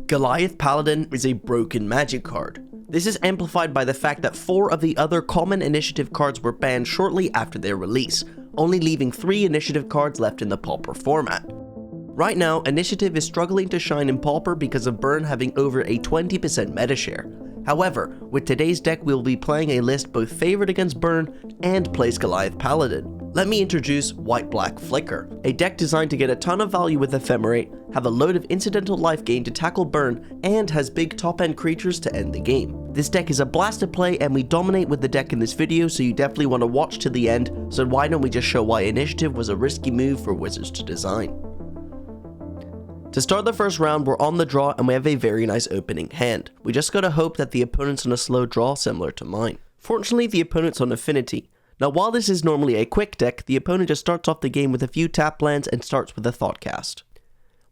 Goliath Paladin is a broken magic card. This is amplified by the fact that 4 of the other common initiative cards were banned shortly after their release, only leaving 3 initiative cards left in the Pauper format. Right now, Initiative is struggling to shine in Pauper because of Burn having over a 20% meta share. However, with today's deck we will be playing a list both favored against Burn and plays Goliath Paladin. Let me introduce White-Black Flicker, a deck designed to get a ton of value with Ephemerate, have a load of incidental life gain to tackle Burn, and has big top-end creatures to end the game. This deck is a blast to play and we dominate with the deck in this video, so you definitely want to watch to the end, so why don't we just show why Initiative was a risky move for Wizards to design. To start the first round, we're on the draw and we have a very nice opening hand. We just gotta hope that the opponent's on a slow draw similar to mine. Fortunately, the opponent's on Affinity. Now while this is normally a quick deck, the opponent just starts off the game with a few tap lands and starts with a Thoughtcast.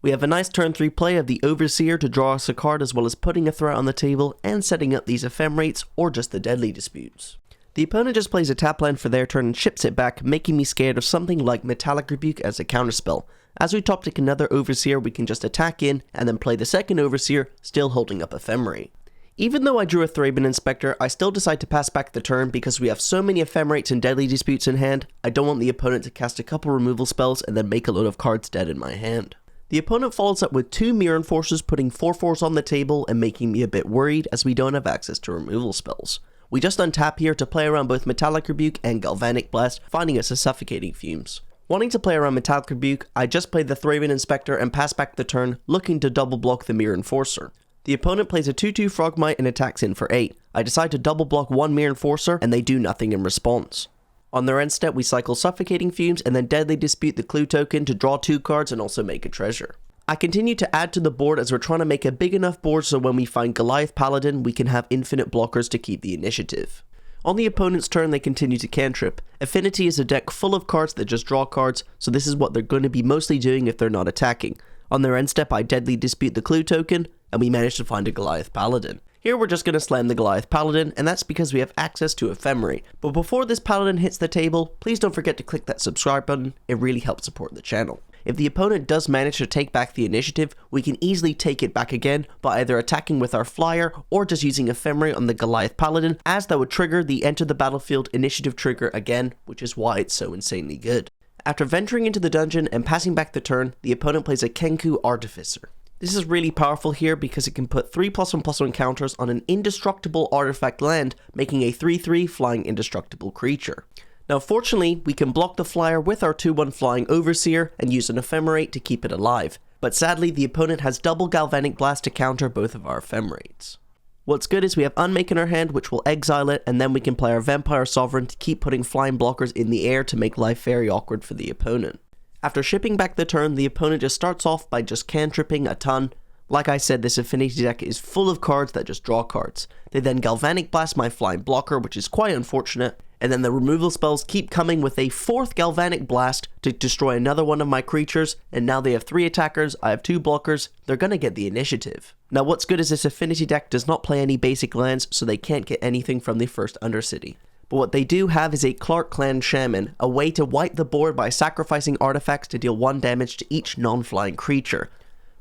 We have a nice turn 3 play of the Overseer to draw us a card as well as putting a threat on the table and setting up these Ephemerates or just the Deadly Disputes. The opponent just plays a tap land for their turn and ships it back, making me scared of something like Metallic Rebuke as a counterspell. As we top deck another Overseer, we can just attack in and then play the second Overseer, still holding up Ephemerate. Even though I drew a Thraben Inspector, I still decide to pass back the turn because we have so many Ephemerates and Deadly Disputes in hand. I don't want the opponent to cast a couple removal spells and then make a load of cards dead in my hand. The opponent follows up with 2 Mirror Enforcers, putting 4/4s on the table and making me a bit worried as we don't have access to removal spells. We just untap here to play around both Metallic Rebuke and Galvanic Blast, finding us a Suffocating Fumes. Wanting to play around Metallic Rebuke, I just played the Thraben Inspector and pass back the turn, looking to double block the Mirror Enforcer. The opponent plays a 2/2 Frogmite and attacks in for 8. I decide to double block 1 Mirror Enforcer and they do nothing in response. On their end step, we cycle Suffocating Fumes and then Deadly Dispute the Clue token to draw 2 cards and also make a treasure. I continue to add to the board as we're trying to make a big enough board so when we find Goliath Paladin, we can have infinite blockers to keep the initiative. On the opponent's turn, they continue to cantrip. Affinity is a deck full of cards that just draw cards, so this is what they're going to be mostly doing if they're not attacking. On their end step, I Deadly Dispute the Clue token, and we manage to find a Goliath Paladin. Here we're just going to slam the Goliath Paladin, and that's because we have access to Ephemerate. But before this Paladin hits the table, please don't forget to click that subscribe button, it really helps support the channel. If the opponent does manage to take back the initiative, we can easily take it back again by either attacking with our flyer or just using Ephemerate on the Goliath Paladin, as that would trigger the enter the battlefield initiative trigger again, which is why it's so insanely good. After venturing into the dungeon and passing back the turn, the opponent plays a Kenku Artificer. This is really powerful here because it can put 3+1/+1 counters on an indestructible artifact land, making a 3/3 flying indestructible creature. Now fortunately, we can block the flyer with our 2/1 flying Overseer and use an Ephemerate to keep it alive, but sadly the opponent has double Galvanic Blast to counter both of our Ephemerates. What's good is we have Unmake in our hand, which will exile it, and then we can play our Vampire Sovereign to keep putting flying blockers in the air to make life very awkward for the opponent. After shipping back the turn, the opponent just starts off by just cantripping a ton. Like I said, this Affinity deck is full of cards that just draw cards. They then Galvanic Blast my flying blocker, which is quite unfortunate, and then the removal spells keep coming with a 4th Galvanic Blast to destroy another one of my creatures, and now they have 3 attackers, I have 2 blockers, they're gonna get the initiative. Now what's good is this Affinity deck does not play any basic lands, so they can't get anything from the first Undercity. But what they do have is a Clark Clan Shaman, a way to wipe the board by sacrificing artifacts to deal 1 damage to each non-flying creature.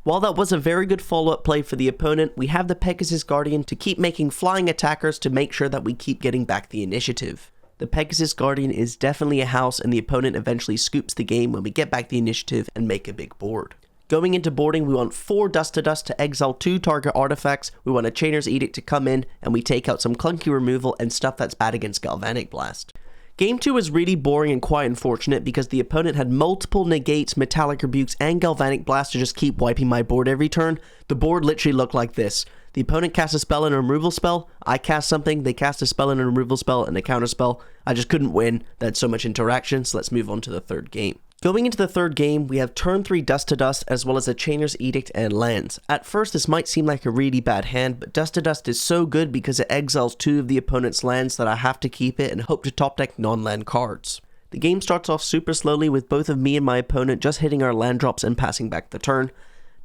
While that was a very good follow-up play for the opponent, we have the Pegasus Guardian to keep making flying attackers to make sure that we keep getting back the initiative. The Pegasus Guardian is definitely a house and the opponent eventually scoops the game when we get back the initiative and make a big board. Going into boarding, we want 4 Dust to Dust to exile 2 target artifacts, we want a Chainer's Edict to come in, and we take out some clunky removal and stuff that's bad against Galvanic Blast. Game 2 was really boring and quite unfortunate because the opponent had multiple negates, Metallic Rebukes, and Galvanic Blast to just keep wiping my board every turn. The board literally looked like this. The opponent casts a spell and a removal spell, I cast something, they cast a spell and a removal spell and a counter spell. I just couldn't win, they had so much interaction, so let's move on to the third game. Going into the third game, we have turn 3 Dust to Dust as well as a Chainer's Edict and lands. At first this might seem like a really bad hand, but Dust to Dust is so good because it exiles 2 of the opponent's lands that I have to keep it and hope to top deck non-land cards. The game starts off super slowly with both of me and my opponent just hitting our land drops and passing back the turn.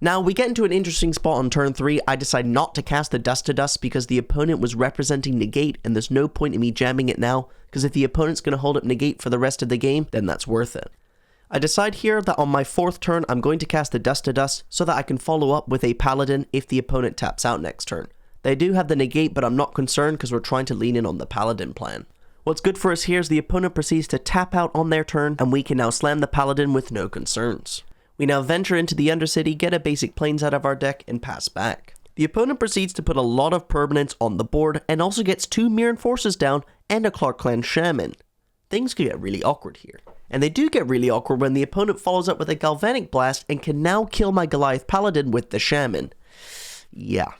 Now we get into an interesting spot on turn 3, I decide not to cast the Dust to Dust because the opponent was representing negate and there's no point in me jamming it now, because if the opponent's going to hold up negate for the rest of the game, then that's worth it. I decide here that on my 4th turn I'm going to cast the Dust to Dust so that I can follow up with a Paladin if the opponent taps out next turn. They do have the negate, but I'm not concerned because we're trying to lean in on the Paladin plan. What's good for us here is the opponent proceeds to tap out on their turn, and we can now slam the Paladin with no concerns. We now venture into the Undercity, get a basic Plains out of our deck, and pass back. The opponent proceeds to put a lot of permanents on the board, and also gets 2 Mirror Enforcers down, and a Clark Clan Shaman. Things could get really awkward here. And they do get really awkward when the opponent follows up with a Galvanic Blast, and can now kill my Goliath Paladin with the Shaman. Yeah.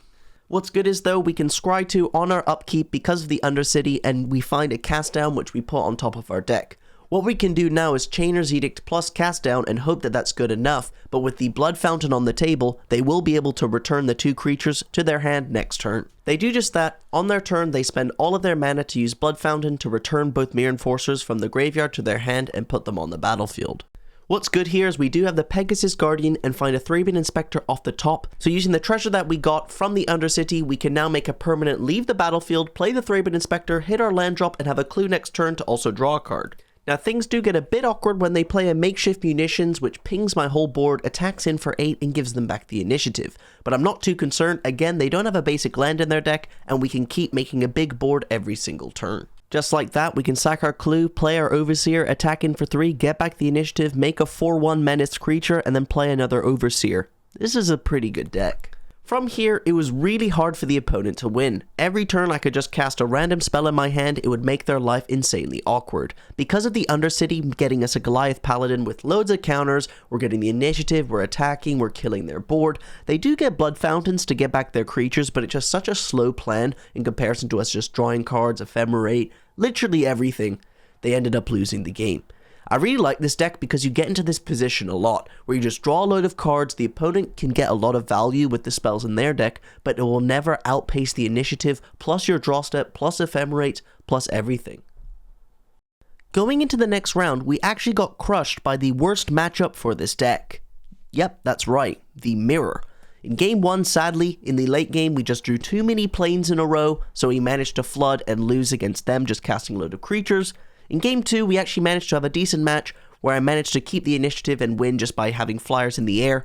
What's good is though, we can scry 2 on our upkeep because of the Undercity, and we find a cast down which we put on top of our deck. What we can do now is Chainer's Edict plus cast down and hope that that's good enough, but with the Blood Fountain on the table, they will be able to return the 2 creatures to their hand next turn. They do just that. On their turn, they spend all of their mana to use Blood Fountain to return both Mirror Enforcers from the graveyard to their hand and put them on the battlefield. What's good here is we do have the Pegasus Guardian and find a Thraben Inspector off the top, so using the treasure that we got from the Undercity, we can now make a permanent leave the battlefield, play the Thraben Inspector, hit our land drop, and have a clue next turn to also draw a card. Now things do get a bit awkward when they play a Makeshift Munitions which pings my whole board, attacks in for 8 and gives them back the initiative. But I'm not too concerned, again they don't have a basic land in their deck and we can keep making a big board every single turn. Just like that, we can sack our clue, play our Overseer, attack in for 3, get back the initiative, make a 4/1 menaced creature, and then play another Overseer. This is a pretty good deck. From here, it was really hard for the opponent to win. Every turn I could just cast a random spell in my hand, it would make their life insanely awkward. Because of the Undercity getting us a Goliath Paladin with loads of counters, we're getting the initiative, we're attacking, we're killing their board. They do get Blood Fountains to get back their creatures, but it's just such a slow plan in comparison to us just drawing cards, Ephemerate, literally everything. They ended up losing the game. I really like this deck because you get into this position a lot, where you just draw a load of cards, the opponent can get a lot of value with the spells in their deck, but it will never outpace the initiative, plus your draw step, plus Ephemerate, plus everything. Going into the next round, we actually got crushed by the worst matchup for this deck. Yep, that's right, the Mirror. In game 1, sadly, in the late game, we just drew too many Plains in a row, so we managed to flood and lose against them just casting a load of creatures. In game 2, we actually managed to have a decent match, where I managed to keep the initiative and win just by having flyers in the air.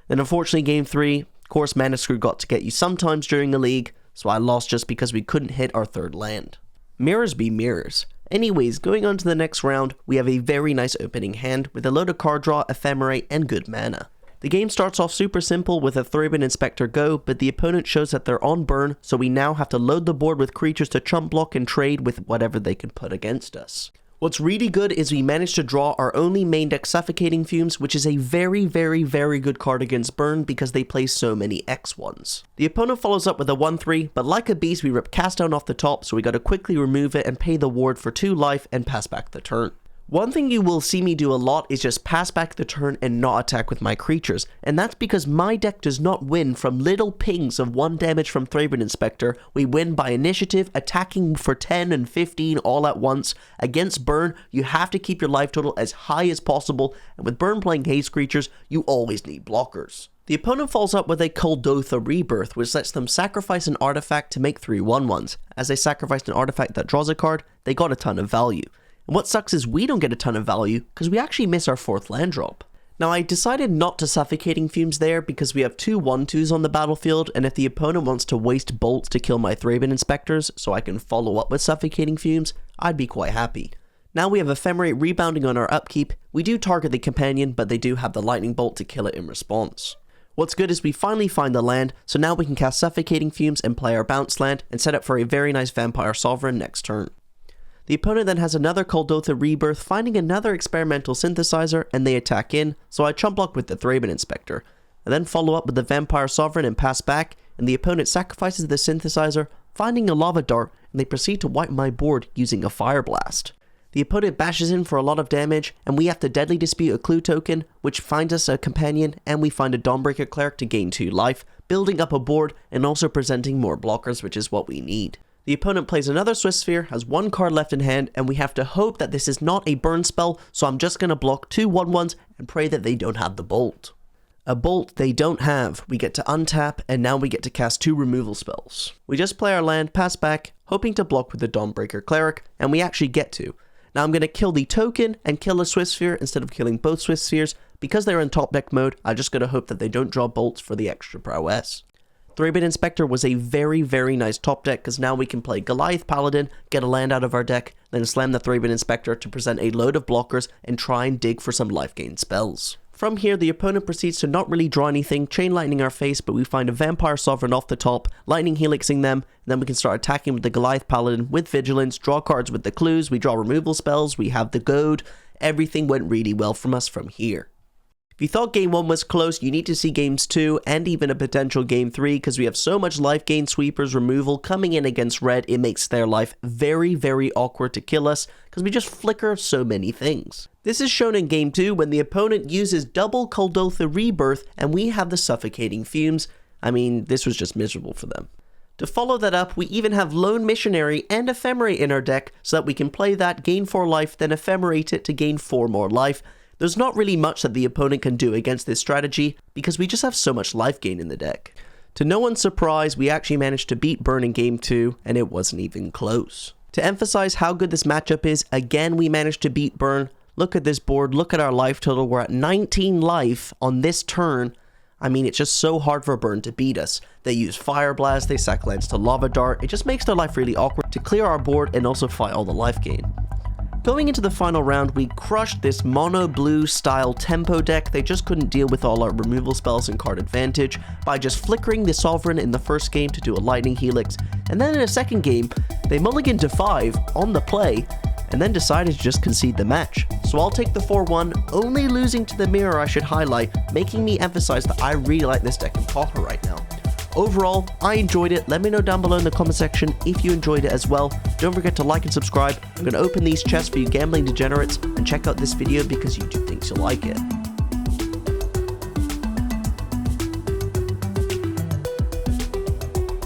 Then unfortunately game 3, of course Mana Screw got to get you sometimes during the league, so I lost just because we couldn't hit our 3rd land. Mirrors be mirrors. Anyways, going on to the next round, we have a very nice opening hand with a load of card draw, Ephemerate, and good mana. The game starts off super simple with a Thraben Inspector go, but the opponent shows that they're on burn, so we now have to load the board with creatures to chump block and trade with whatever they can put against us. What's really good is we managed to draw our only main deck Suffocating Fumes, which is a very good card against burn because they play so many X1s. The opponent follows up with a 1/3, but like a beast we rip Cast Down off the top, so we gotta quickly remove it and pay the ward for 2 life and pass back the turn. One thing you will see me do a lot is just pass back the turn and not attack with my creatures, and that's because my deck does not win from little pings of 1 damage from Thraben Inspector. We win by initiative, attacking for 10 and 15 all at once. Against burn, you have to keep your life total as high as possible, and with burn playing haste creatures, you always need blockers. The opponent follows up with a Kuldotha Rebirth, which lets them sacrifice an artifact to make 3 1/1s. As they sacrificed an artifact that draws a card, they got a ton of value. And what sucks is we don't get a ton of value, because we actually miss our 4th land drop. Now I decided not to Suffocating Fumes there because we have 2 1/2s on the battlefield, and if the opponent wants to waste bolts to kill my Thraben Inspectors so I can follow up with Suffocating Fumes, I'd be quite happy. Now we have Ephemerate rebounding on our upkeep. We do target the companion, but they do have the Lightning Bolt to kill it in response. What's good is we finally find the land, so now we can cast Suffocating Fumes and play our bounce land and set up for a very nice Vampire Sovereign next turn. The opponent then has another Kuldotha Rebirth, finding another Experimental Synthesizer, and they attack in, so I chump block with the Thraben Inspector. I then follow up with the Vampire Sovereign and pass back, and the opponent sacrifices the Synthesizer, finding a Lava Dart, and they proceed to wipe my board using a Fire Blast. The opponent bashes in for a lot of damage, and we have to Deadly Dispute a clue token, which finds us a companion, and we find a Dawnbreaker Cleric to gain 2 life, building up a board, and also presenting more blockers, which is what we need. The opponent plays another Swift Sphere, has 1 card left in hand, and we have to hope that this is not a burn spell, so I'm just gonna block 2 1/1s and pray that they don't have the bolt. A bolt they don't have. We get to untap, and now we get to cast 2 removal spells. We just play our land, pass back, hoping to block with the Dawnbreaker Cleric, and we actually get to. Now I'm going to kill the token and kill a Swift Sphere instead of killing both Swift Spheres. Because they're in top deck mode, I just gotta hope that they don't draw bolts for the extra prowess. 3-Bit Inspector was a very, very nice top deck because now we can play Goliath Paladin, get a land out of our deck, then slam the 3-Bit Inspector to present a load of blockers and try and dig for some life gain spells. From here, the opponent proceeds to not really draw anything, Chain Lightning our face, but we find a Vampire Sovereign off the top, Lightning Helixing them, and then we can start attacking with the Goliath Paladin with Vigilance, draw cards with the clues, we draw removal spells, we have the goad, everything went really well from us from here. If you thought game 1 was close, you need to see games 2 and even a potential game 3 because we have so much life gain, sweepers, removal coming in against red, it makes their life very, very awkward to kill us because we just flicker so many things. This is shown in game 2 when the opponent uses double Kuldotha Rebirth and we have the Suffocating Fumes. I mean, this was just miserable for them. To follow that up, we even have Lone Missionary and Ephemerate in our deck so that we can play that, gain 4 life, then Ephemerate it to gain 4 more life. There's not really much that the opponent can do against this strategy because we just have so much life gain in the deck. To no one's surprise, we actually managed to beat Burn in game 2 and it wasn't even close. To emphasize how good this matchup is, again we managed to beat Burn. Look at this board, look at our life total, we're at 19 life on this turn. I mean, it's just so hard for Burn to beat us. They use Fire Blast, they sack lands to Lava Dart, it just makes their life really awkward to clear our board and also fight all the life gain. Going into the final round, we crushed this mono blue style tempo deck. They just couldn't deal with all our removal spells and card advantage by just flickering the Sovereign in the first game to do a Lightning Helix, and then in a second game, they mulliganed to 5 on the play, and then decided to just concede the match. So I'll take the 4-1, only losing to the Mirror I should highlight, making me emphasize that I really like this deck in Pauper right now. Overall, I enjoyed it. Let me know down below in the comment section if you enjoyed it as well. Don't forget to like and subscribe. I'm going to open these chests for you gambling degenerates, and check out this video because YouTube thinks you'll like it.